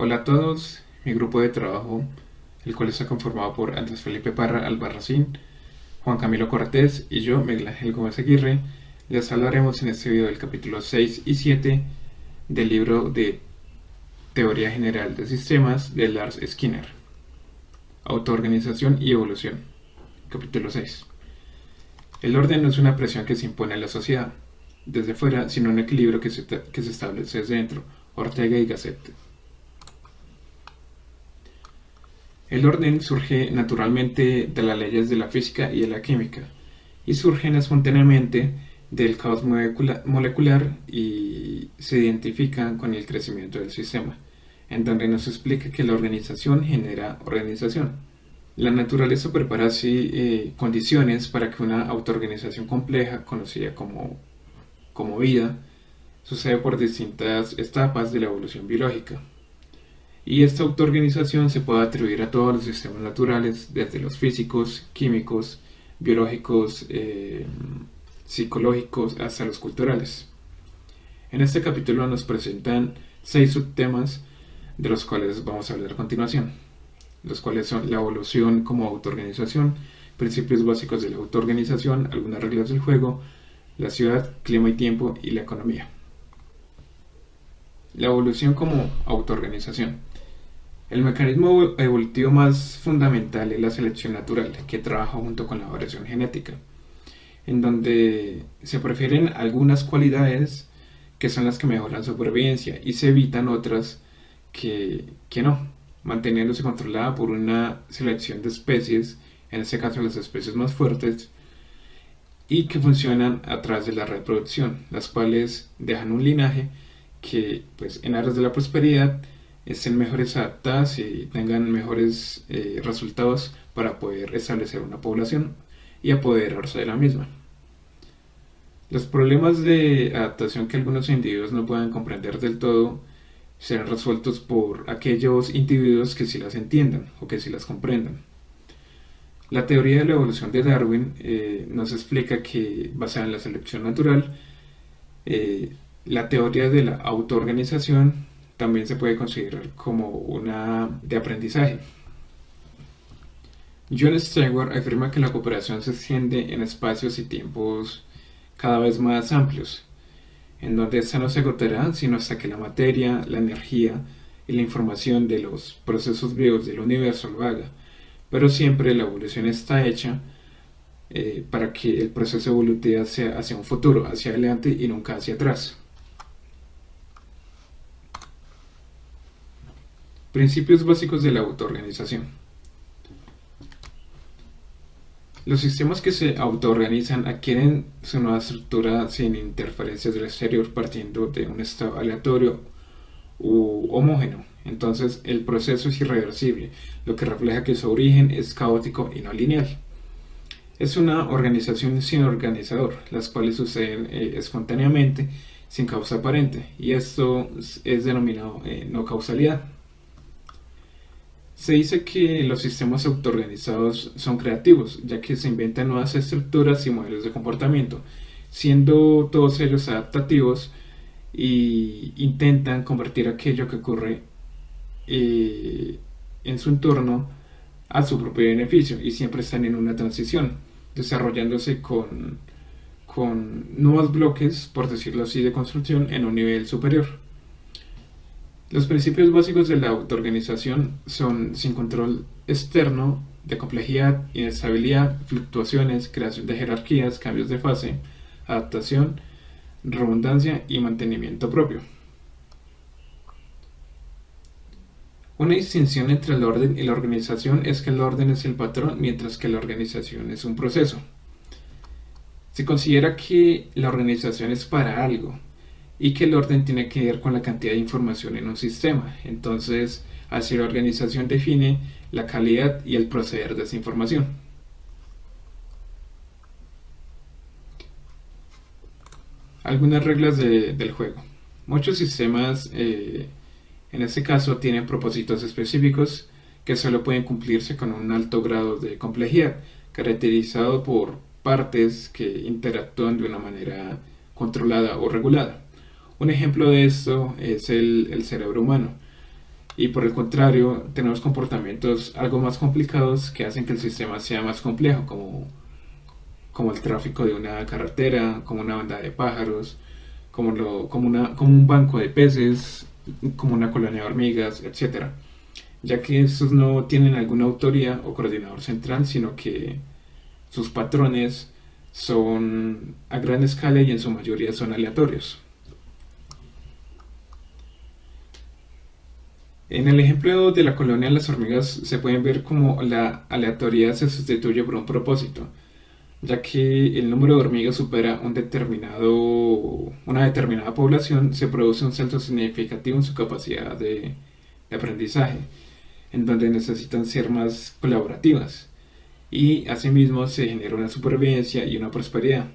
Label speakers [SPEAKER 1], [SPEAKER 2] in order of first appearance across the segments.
[SPEAKER 1] Hola a todos, mi grupo de trabajo, el cual está conformado por Andrés Felipe Parra Albarracín, Juan Camilo Cortés y yo, Miguel Ángel Gómez Aguirre, les hablaremos en este video del capítulo 6 y 7 del libro de Teoría General de Sistemas de Lars Skinner. Autoorganización y evolución. Capítulo 6. El orden no es una presión que se impone a la sociedad desde fuera, sino un equilibrio que se establece desde dentro. Ortega y Gasset. El orden surge naturalmente de las leyes de la física y de la química, y surgen espontáneamente del caos molecular y se identifican con el crecimiento del sistema, en donde nos explica que la organización genera organización. La naturaleza prepara así condiciones para que una autoorganización compleja, conocida como vida, suceda por distintas etapas de la evolución biológica. Y esta autoorganización se puede atribuir a todos los sistemas naturales, desde los físicos, químicos, biológicos, psicológicos, hasta los culturales. En este capítulo nos presentan 6 subtemas de los cuales vamos a hablar a continuación, los cuales son la evolución como autoorganización, principios básicos de la autoorganización, algunas reglas del juego, la ciudad, clima y tiempo y la economía. La evolución como autoorganización. El mecanismo evolutivo más fundamental es la selección natural, que trabaja junto con la variación genética, en donde se prefieren algunas cualidades que son las que mejoran la supervivencia y se evitan otras que no, manteniéndose controlada por una selección de especies, en este caso las especies más fuertes, y que funcionan a través de la reproducción, las cuales dejan un linaje que, pues, en aras de la prosperidad, estén mejores adaptadas y tengan mejores resultados para poder establecer una población y apoderarse de la misma. Los problemas de adaptación que algunos individuos no puedan comprender del todo serán resueltos por aquellos individuos que sí las entiendan o que sí las comprendan. La teoría de la evolución de Darwin nos explica que, basada en la selección natural, la teoría de la autoorganización también se puede considerar como una de aprendizaje. John Stewart afirma que la cooperación se extiende en espacios y tiempos cada vez más amplios, en donde esta no se agotará sino hasta que la materia, la energía y la información de los procesos vivos del universo lo haga. Pero siempre la evolución está hecha para que el proceso evolutivo sea hacia un futuro, hacia adelante y nunca hacia atrás. Principios básicos de la autoorganización. Los sistemas que se autoorganizan adquieren su nueva estructura sin interferencias del exterior, partiendo de un estado aleatorio u homógeno. Entonces el proceso es irreversible, lo que refleja que su origen es caótico y no lineal. Es una organización sin organizador, las cuales suceden espontáneamente, sin causa aparente, y esto es denominado no causalidad. Se dice que los sistemas autoorganizados son creativos, ya que se inventan nuevas estructuras y modelos de comportamiento, siendo todos ellos adaptativos e intentan convertir aquello que ocurre en su entorno a su propio beneficio, y siempre están en una transición, desarrollándose con nuevos bloques, por decirlo así, de construcción en un nivel superior. Los principios básicos de la autoorganización son sin control externo de complejidad, inestabilidad, fluctuaciones, creación de jerarquías, cambios de fase, adaptación, redundancia y mantenimiento propio. Una distinción entre el orden y la organización es que el orden es el patrón, mientras que la organización es un proceso. Se considera que la organización es para algo y que el orden tiene que ver con la cantidad de información en un sistema. Entonces, así la organización define la calidad y el proceder de esa información. Algunas reglas del juego. Muchos sistemas, en este caso, tienen propósitos específicos que solo pueden cumplirse con un alto grado de complejidad, caracterizado por partes que interactúan de una manera controlada o regulada. Un ejemplo de esto es el cerebro humano, y por el contrario tenemos comportamientos algo más complicados que hacen que el sistema sea más complejo, como el tráfico de una carretera, como una banda de pájaros, como un banco de peces, como una colonia de hormigas, etcétera, ya que estos no tienen alguna autoría o coordinador central, sino que sus patrones son a gran escala y en su mayoría son aleatorios. En el ejemplo de la colonia de las hormigas se pueden ver cómo la aleatoriedad se sustituye por un propósito, ya que el número de hormigas supera una determinada población, se produce un salto significativo en su capacidad de aprendizaje, en donde necesitan ser más colaborativas, y asimismo se genera una supervivencia y una prosperidad.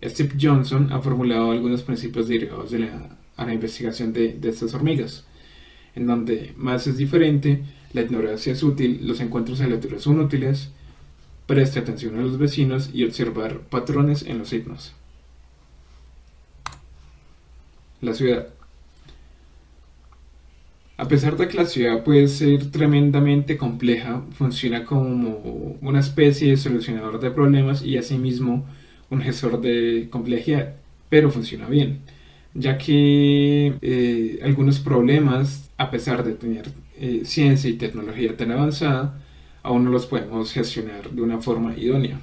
[SPEAKER 1] Steve Johnson ha formulado algunos principios derivados a la investigación de estas hormigas, en donde más es diferente, la ignorancia es útil, los encuentros aleatorios son útiles, preste atención a los vecinos y observar patrones en los signos. La ciudad. A pesar de que la ciudad puede ser tremendamente compleja, funciona como una especie de solucionador de problemas y asimismo un gestor de complejidad, pero funciona bien, ya que algunos problemas, a pesar de tener ciencia y tecnología tan avanzada, aún no los podemos gestionar de una forma idónea.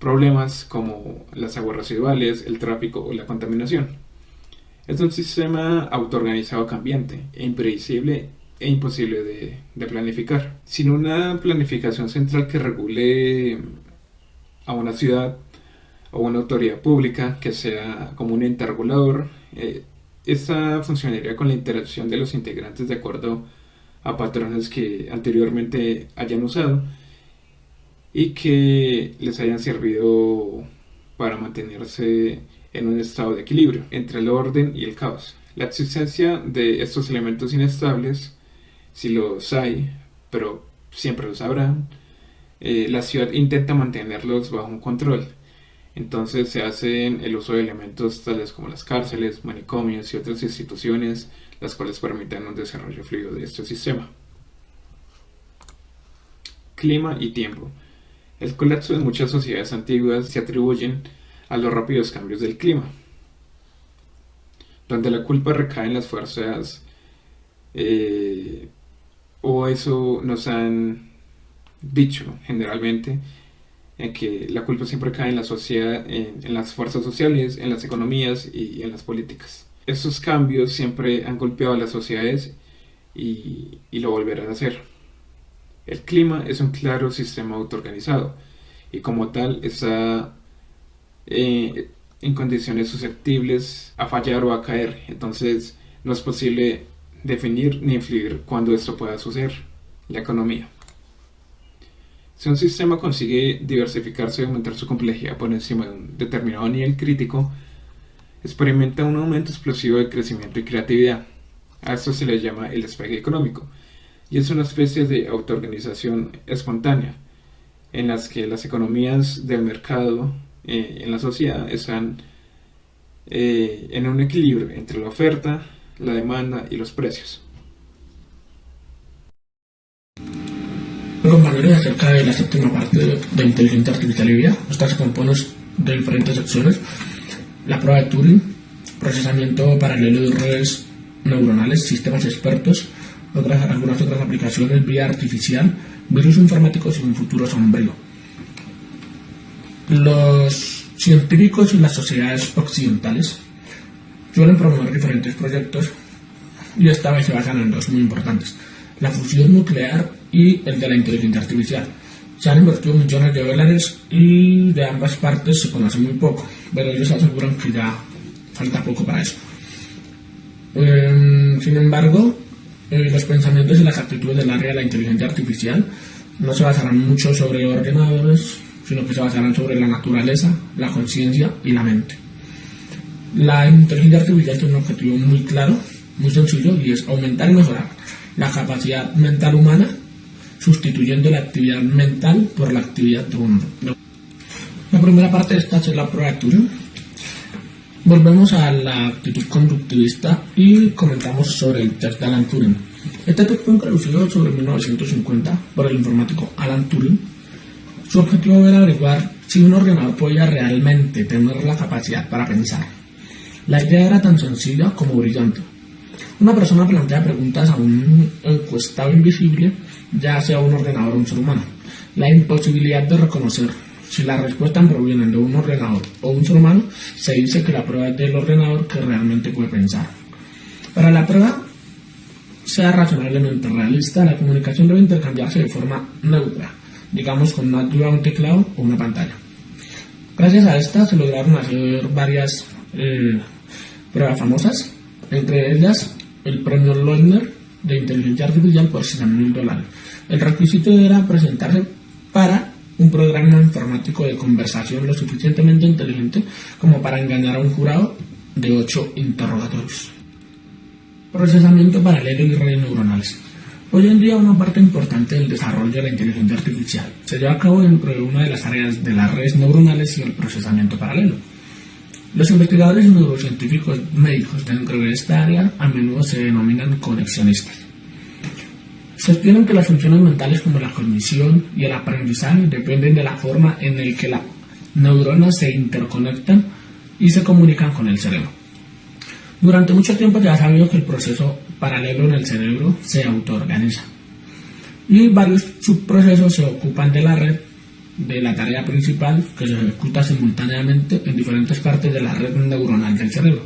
[SPEAKER 1] Problemas como las aguas residuales, el tráfico o la contaminación. Es un sistema autoorganizado cambiante, impredecible e imposible de planificar. Sin una planificación central que regule a una ciudad o una autoridad pública que sea como un ente regulador, esta funcionaría con la interacción de los integrantes de acuerdo a patrones que anteriormente hayan usado y que les hayan servido para mantenerse en un estado de equilibrio entre el orden y el caos. La existencia de estos elementos inestables, si los hay, pero siempre los habrá, la ciudad intenta mantenerlos bajo un control. Entonces se hacen el uso de elementos tales como las cárceles, manicomios y otras instituciones, las cuales permitan un desarrollo fluido de este sistema. Clima y tiempo. El colapso de muchas sociedades antiguas se atribuyen a los rápidos cambios del clima, donde la culpa recae en las fuerzas, o eso nos han dicho generalmente, en que la culpa siempre cae en la sociedad, en las fuerzas sociales, en las economías y en las políticas. Estos cambios siempre han golpeado a las sociedades y lo volverán a hacer. El clima es un claro sistema autoorganizado y como tal está en condiciones susceptibles a fallar o a caer. Entonces no es posible definir ni influir cuándo esto pueda suceder. La economía. Si un sistema consigue diversificarse y aumentar su complejidad por encima de un determinado nivel crítico, experimenta un aumento explosivo de crecimiento y creatividad. A esto se le llama el despegue económico, y es una especie de autoorganización espontánea, en las que las economías del mercado en la sociedad están en un equilibrio entre la oferta, la demanda y los precios.
[SPEAKER 2] Compañeros, acerca de la séptima parte de inteligencia artificial y vida. Esta se compone de diferentes secciones: la prueba de Turing, procesamiento paralelo de redes neuronales, sistemas expertos, algunas otras aplicaciones, vida artificial, virus informáticos y un futuro sombrío. Los científicos y las sociedades occidentales suelen promover diferentes proyectos y esta vez se basan en dos muy importantes: la fusión nuclear y el de la inteligencia artificial. Se han invertido millones de dólares y de ambas partes se conoce muy poco, pero ellos aseguran que ya falta poco para eso. Sin embargo, los pensamientos y las actitudes del área de la inteligencia artificial no se basarán mucho sobre ordenadores, sino que se basarán sobre la naturaleza, la conciencia y la mente. La inteligencia artificial tiene un objetivo muy claro, muy sencillo, y es aumentar y mejorar la capacidad mental humana, sustituyendo la actividad mental por la actividad de un hombre. La primera parte de esta es la prueba de Turing. Volvemos a la actitud conductivista y comentamos sobre el test de Alan Turing. Este texto, introducido sobre 1950 por el informático Alan Turing, su objetivo era averiguar si un ordenador podía realmente tener la capacidad para pensar. La idea era tan sencilla como brillante. Una persona plantea preguntas a un encuestado invisible, ya sea un ordenador o un ser humano. La imposibilidad de reconocer si las respuestas provienen de un ordenador o un ser humano, se dice que la prueba es del ordenador que realmente puede pensar. Para la prueba sea razonablemente realista, la comunicación debe intercambiarse de forma neutra, digamos con una ayuda, un teclado o una pantalla. Gracias a esta se lograron hacer varias pruebas famosas, entre ellas el premio Loebner de inteligencia artificial por $60.000. El requisito era presentarse para un programa informático de conversación lo suficientemente inteligente como para engañar a un jurado de 8 interrogatorios. Procesamiento paralelo y redes neuronales. Hoy en día una parte importante del desarrollo de la inteligencia artificial se lleva a cabo dentro de una de las áreas de las redes neuronales y el procesamiento paralelo. Los investigadores y neurocientíficos médicos dentro de esta área a menudo se denominan conexionistas. Sostienen que las funciones mentales como la cognición y el aprendizaje dependen de la forma en la que las neuronas se interconectan y se comunican con el cerebro. Durante mucho tiempo se ha sabido que el proceso paralelo en el cerebro se autoorganiza y varios subprocesos se ocupan de la red de la tarea principal que se ejecuta simultáneamente en diferentes partes de la red neuronal del cerebro.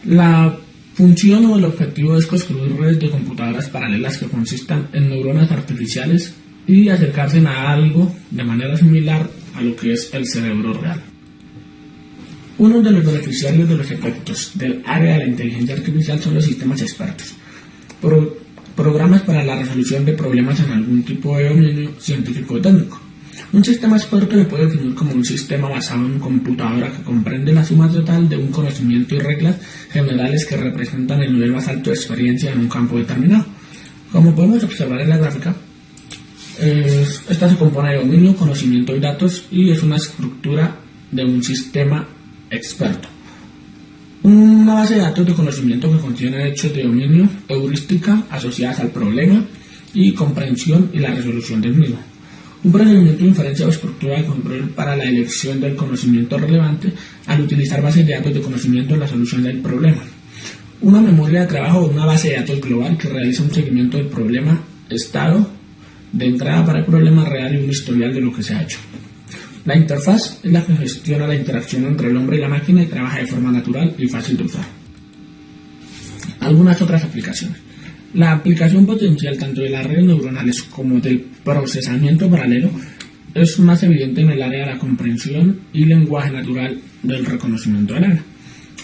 [SPEAKER 2] La función o el objetivo es construir redes de computadoras paralelas que consistan en neuronas artificiales y acercarse a algo de manera similar a lo que es el cerebro real. Uno de los beneficiarios de los efectos del área de la inteligencia artificial son los sistemas expertos, programas para la resolución de problemas en algún tipo de dominio científico o técnico. Un sistema experto se puede definir como un sistema basado en computadora que comprende la suma total de un conocimiento y reglas generales que representan el nivel más alto de experiencia en un campo determinado. Como podemos observar en la gráfica, esta se compone de dominio, conocimiento y datos y es una estructura de un sistema experto. Una base de datos de conocimiento que contiene hechos de dominio, heurística asociadas al problema y comprensión y la resolución del mismo. Un procedimiento de inferencia o estructura de control para la elección del conocimiento relevante al utilizar bases de datos de conocimiento en la solución del problema. Una memoria de trabajo o una base de datos global que realiza un seguimiento del problema, estado de entrada para el problema real y un historial de lo que se ha hecho. La interfaz es la que gestiona la interacción entre el hombre y la máquina y trabaja de forma natural y fácil de usar. Algunas otras aplicaciones. La aplicación potencial tanto de las redes neuronales como del procesamiento paralelo es más evidente en el área de la comprensión y lenguaje natural del reconocimiento del habla.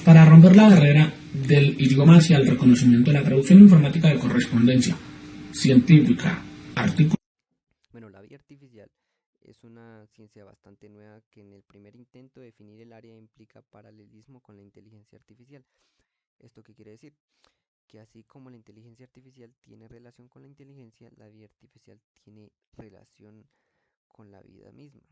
[SPEAKER 2] Para romper la barrera del idioma hacia el reconocimiento de la traducción informática de correspondencia científica, artículos.
[SPEAKER 3] Bueno, la vía artificial es una ciencia bastante nueva que en el primer intento de definir el área implica paralelismo con la inteligencia artificial. ¿Esto qué quiere decir? Que así como la inteligencia artificial tiene relación con la inteligencia, la vida artificial tiene relación con la vida misma.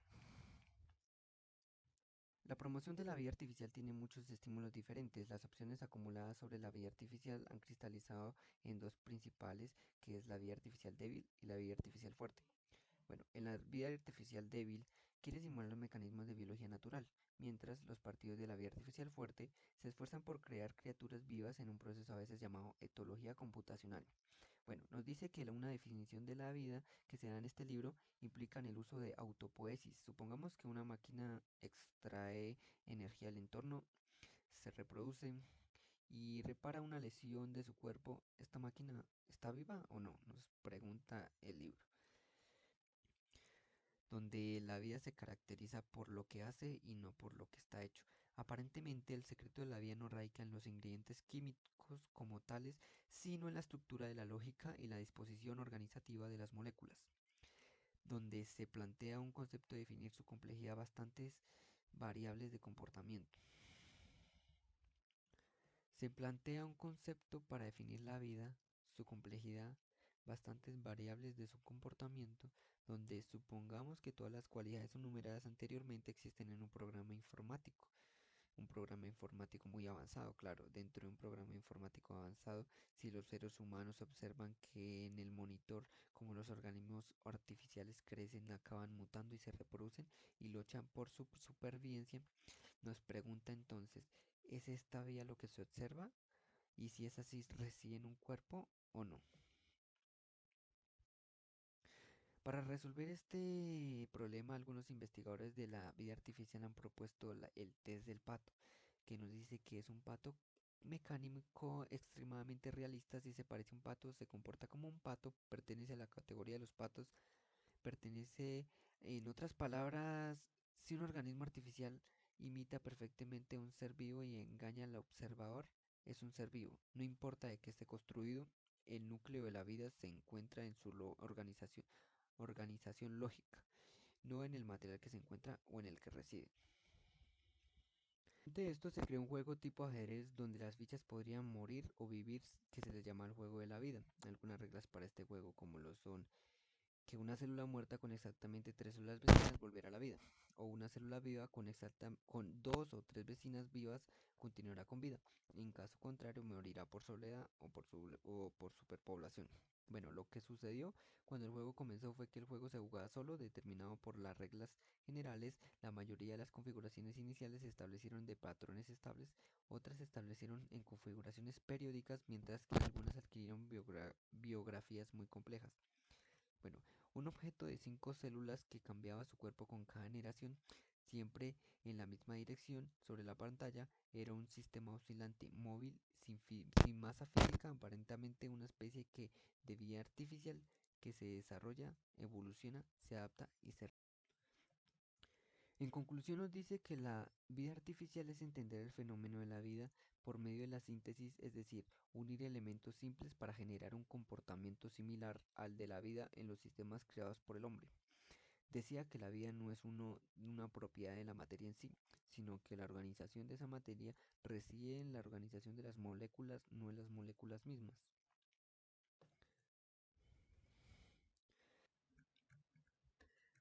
[SPEAKER 3] La promoción de la vida artificial tiene muchos estímulos diferentes. Las opciones acumuladas sobre la vida artificial han cristalizado en dos principales, que es la vida artificial débil y la vida artificial fuerte. Bueno, en la vida artificial débil quiere simular los mecanismos de biología natural, mientras los partidos de la vida artificial fuerte se esfuerzan por crear criaturas vivas en un proceso a veces llamado etología computacional. Bueno, nos dice que una definición de la vida que se da en este libro implica en el uso de autopoiesis. Supongamos que una máquina extrae energía del entorno, se reproduce y repara una lesión de su cuerpo. ¿Esta máquina está viva o no? Nos pregunta el libro, donde la vida se caracteriza por lo que hace y no por lo que está hecho. Aparentemente el secreto de la vida no radica en los ingredientes químicos como tales, sino en la estructura de la lógica y la disposición organizativa de las moléculas, donde se plantea un concepto de definir su complejidad bastantes variables de comportamiento. Se plantea un concepto para definir la vida, su complejidad, bastantes variables de su comportamiento, donde supongamos que todas las cualidades enumeradas anteriormente existen en un programa informático. un programa informático muy avanzado. Claro, dentro de un programa informático avanzado, si los seres humanos observan que en el monitor, como los organismos artificiales crecen, acaban mutando y se reproducen y luchan por su supervivencia, nos pregunta entonces, ¿es esta vía lo que se observa? Y si es así, ¿reciben un cuerpo o no? Para resolver este problema, algunos investigadores de la vida artificial han propuesto el test del pato, que nos dice que es un pato mecánico extremadamente realista. Si se parece a un pato, se comporta como un pato, pertenece a la categoría de los patos, pertenece, en otras palabras, si un organismo artificial imita perfectamente a un ser vivo y engaña al observador, es un ser vivo. No importa de qué esté construido, el núcleo de la vida se encuentra en su organización lógica, no en el material que se encuentra o en el que reside. De esto se creó un juego tipo ajedrez donde las fichas podrían morir o vivir, que se les llama el juego de la vida. Algunas reglas para este juego, como lo son que una célula muerta con exactamente tres células vecinas volverá a la vida, o una célula viva con dos o tres vecinas vivas continuará con vida. En caso contrario, morirá por soledad o por superpoblación. Bueno, lo que sucedió cuando el juego comenzó fue que el juego se jugaba solo, determinado por las reglas generales. La mayoría de las configuraciones iniciales se establecieron de patrones estables, otras se establecieron en configuraciones periódicas, mientras que algunas adquirieron biografías muy complejas. Bueno, un objeto de cinco células que cambiaba su cuerpo con cada generación, siempre en la misma dirección sobre la pantalla, era un sistema oscilante móvil sin masa física, aparentemente una especie de vida artificial que se desarrolla, evoluciona, se adapta y se... En conclusión nos dice que la vida artificial es entender el fenómeno de la vida por medio de la síntesis, es decir, unir elementos simples para generar un comportamiento similar al de la vida en los sistemas creados por el hombre. Decía que la vida no es una propiedad de la materia en sí, sino que la organización de esa materia reside en la organización de las moléculas, no en las moléculas mismas.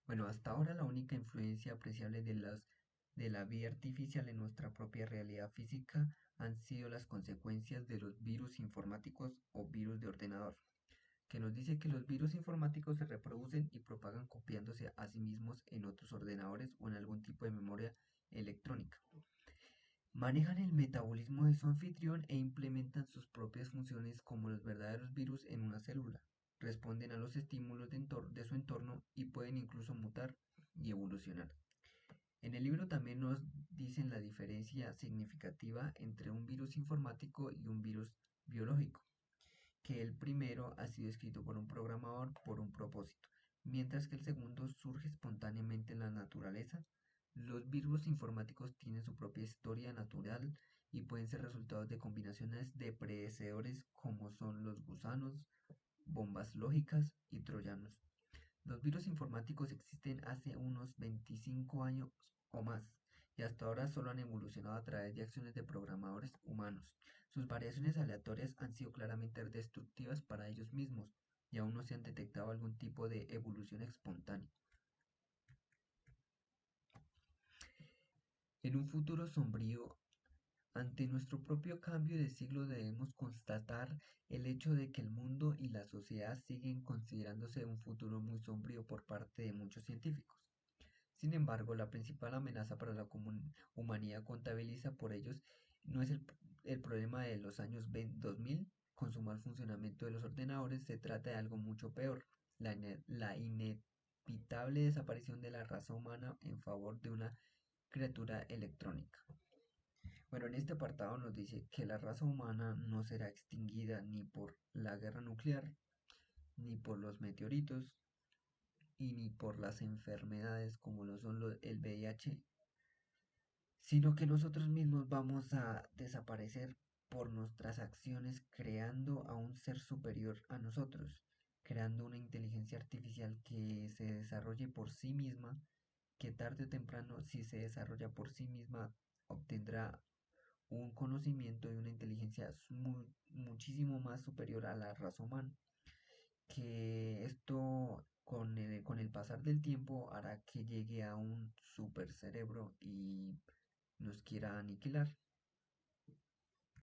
[SPEAKER 4] Bueno, hasta ahora la única influencia apreciable de la vida artificial en nuestra propia realidad física han sido las consecuencias de los virus informáticos o virus de ordenador, que nos dice que los virus informáticos se reproducen y propagan copiándose a sí mismos en otros ordenadores o en algún tipo de memoria electrónica. Manejan el metabolismo de su anfitrión e implementan sus propias funciones como los verdaderos virus en una célula. Responden a los estímulos de su entorno y pueden incluso mutar y evolucionar. En el libro también nos dicen la diferencia significativa entre un virus informático y un virus biológico, que el primero ha sido escrito por un programador por un propósito, mientras que el segundo surge espontáneamente en la naturaleza. Los virus informáticos tienen su propia historia natural y pueden ser resultados de combinaciones de predecesores como son los gusanos, bombas lógicas y troyanos. Los virus informáticos existen hace unos 25 años o más y hasta ahora solo han evolucionado a través de acciones de programadores humanos. Sus variaciones aleatorias han sido claramente destructivas para ellos mismos y aún no se han detectado algún tipo de evolución espontánea. En un futuro sombrío, ante nuestro propio cambio de siglo debemos constatar el hecho de que el mundo y la sociedad siguen considerándose un futuro muy sombrío por parte de muchos científicos. Sin embargo, la principal amenaza para la humanidad contabiliza por ellos no es el problema de los años 2000 con su mal funcionamiento de los ordenadores, se trata de algo mucho peor, la inevitable desaparición de la raza humana en favor de una criatura electrónica. Bueno, en este apartado nos dice que la raza humana no será extinguida ni por la guerra nuclear, ni por los meteoritos, y ni por las enfermedades como lo son el VIH, sino que nosotros mismos vamos a desaparecer por nuestras acciones creando a un ser superior a nosotros, creando una inteligencia artificial que se desarrolle por sí misma, que tarde o temprano si se desarrolla por sí misma obtendrá un conocimiento y una inteligencia muchísimo más superior a la raza humana, que esto con el pasar del tiempo hará que llegue a un super cerebro y nos quiera aniquilar.